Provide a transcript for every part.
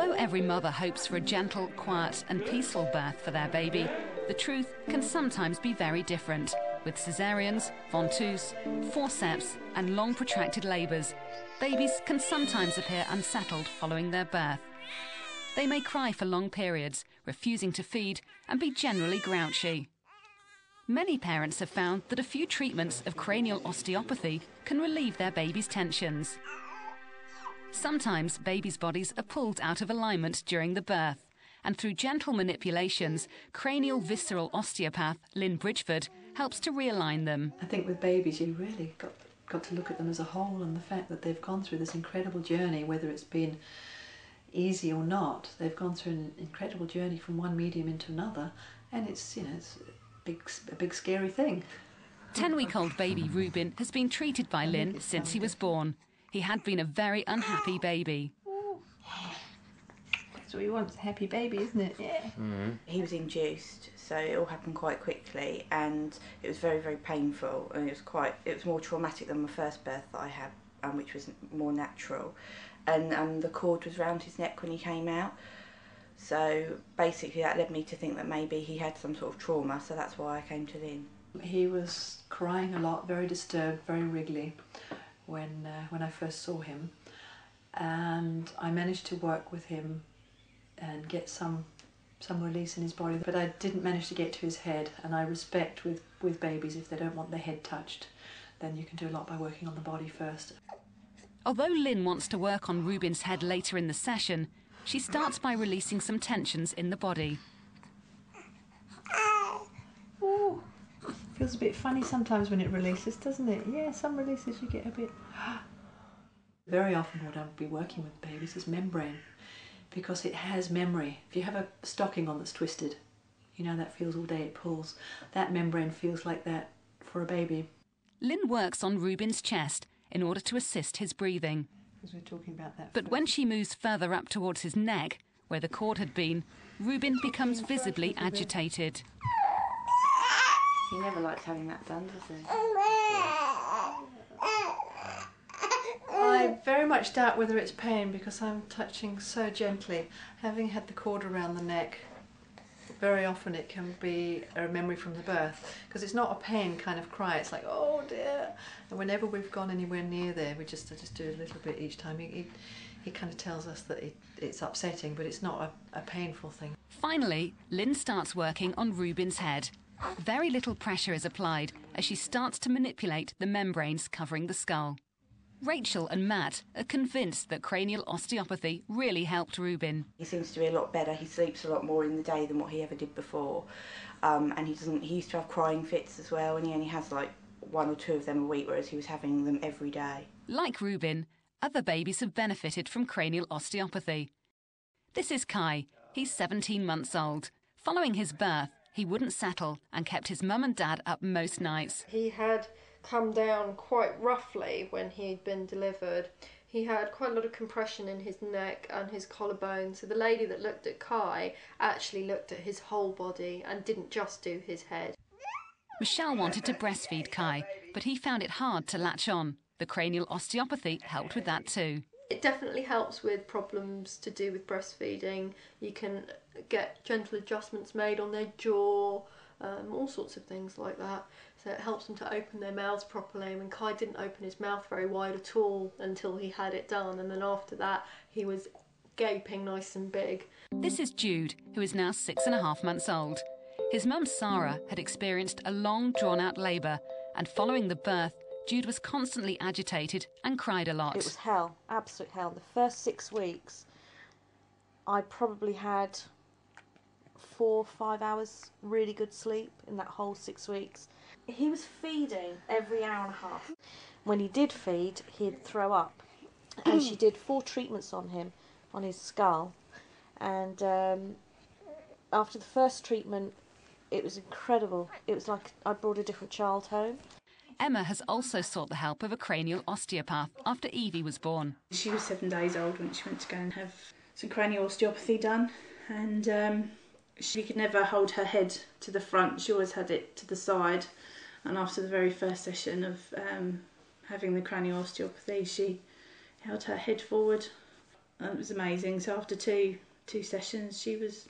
Although every mother hopes for a gentle, quiet and peaceful birth for their baby, the truth can sometimes be very different. With caesareans, ventouses, forceps and long protracted labours, babies can sometimes appear unsettled following their birth. They may cry for long periods, refusing to feed and be generally grouchy. Many parents have found that a few treatments of cranial osteopathy can relieve their baby's tensions. Sometimes babies' bodies are pulled out of alignment during the birth, and through gentle manipulations, cranial visceral osteopath Lynn Bridgeford helps to realign them. I think with babies you really got to look at them as a whole, and the fact that they've gone through this incredible journey, whether it's been easy or not, they've gone through an incredible journey from one medium into another, and it's, it's a big scary thing. 10-week-old baby Reuben has been treated by Lynn since he was born. He had been a very unhappy baby. That's what he wants, a happy baby, isn't it? Yeah. Mm-hmm. He was induced, so it all happened quite quickly, and it was very, very painful, and it was more traumatic than my first birth that I had, which was more natural. And the cord was round his neck when he came out. So basically that led me to think that maybe he had some sort of trauma, so that's why I came to Lynn. He was crying a lot, very disturbed, very wriggly when I first saw him, and I managed to work with him and get some release in his body, but I didn't manage to get to his head, and I respect with babies, if they don't want their head touched, then you can do a lot by working on the body first. Although Lynn wants to work on Reuben's head later in the session, she starts by releasing some tensions in the body. Ooh, feels a bit funny sometimes when it releases, doesn't it? Yeah, some releases you get a bit... Very often what I'll be working with babies is membrane, because it has memory. If you have a stocking on that's twisted, that feels all day, it pulls. That membrane feels like that for a baby. Lynn works on Reuben's chest in order to assist his breathing. We're talking about that but when she moves further up towards his neck, where the cord had been, Reuben becomes visibly agitated. He never likes having that done, does he? I very much doubt whether it's pain, because I'm touching so gently. Having had the cord around the neck, very often it can be a memory from the birth, because it's not a pain kind of cry, it's like, oh dear. And whenever we've gone anywhere near there, I just do a little bit each time. He kind of tells us that it's upsetting, but it's not a painful thing. Finally, Lynn starts working on Reuben's head. Very little pressure is applied as she starts to manipulate the membranes covering the skull. Rachel and Matt are convinced that cranial osteopathy really helped Reuben. He seems to be a lot better. He sleeps a lot more in the day than what he ever did before, and he used to have crying fits as well, and he only has like 1 or 2 of them a week, whereas he was having them every day. Like Reuben, other babies have benefited from cranial osteopathy. This is Kai. He's 17 months old. Following his birth, he wouldn't settle and kept his mum and dad up most nights. He had come down quite roughly when he'd been delivered. He had quite a lot of compression in his neck and his collarbone, so the lady that looked at Kai actually looked at his whole body and didn't just do his head. Michelle wanted to breastfeed Kai, but he found it hard to latch on. The cranial osteopathy helped with that too. It definitely helps with problems to do with breastfeeding. You can get gentle adjustments made on their jaw, all sorts of things like that. So it helps them to open their mouths properly. I mean, Kai didn't open his mouth very wide at all until he had it done, and then after that he was gaping nice and big. This is Jude, who is now 6.5 months old. His mum Sarah had experienced a long drawn-out labour, and following the birth, Jude was constantly agitated and cried a lot. It was hell, absolute hell. The first 6 weeks, I probably had 4 or 5 hours really good sleep in that whole 6 weeks. He was feeding every hour and a half. When he did feed, he'd throw up. And she did 4 treatments on him, on his skull. And after the first treatment, it was incredible. It was like I brought a different child home. Emma has also sought the help of a cranial osteopath after Evie was born. She was 7 days old when she went to go and have some cranial osteopathy done, and she could never hold her head to the front. She always had it to the side, and after the very first session of having the cranial osteopathy, she held her head forward. and it was amazing. So after two sessions, she was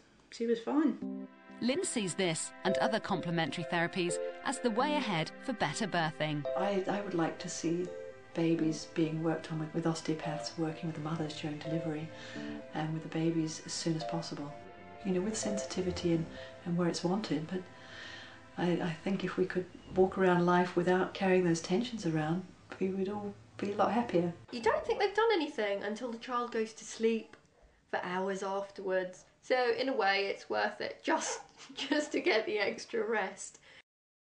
fine. Lynn sees this and other complementary therapies as the way ahead for better birthing. I would like to see babies being worked on with osteopaths working with the mothers during delivery and with the babies as soon as possible. You know, with sensitivity and where it's wanted, but I think if we could walk around life without carrying those tensions around, we would all be a lot happier. You don't think they've done anything until the child goes to sleep for hours afterwards. So in a way it's worth it just to get the extra rest.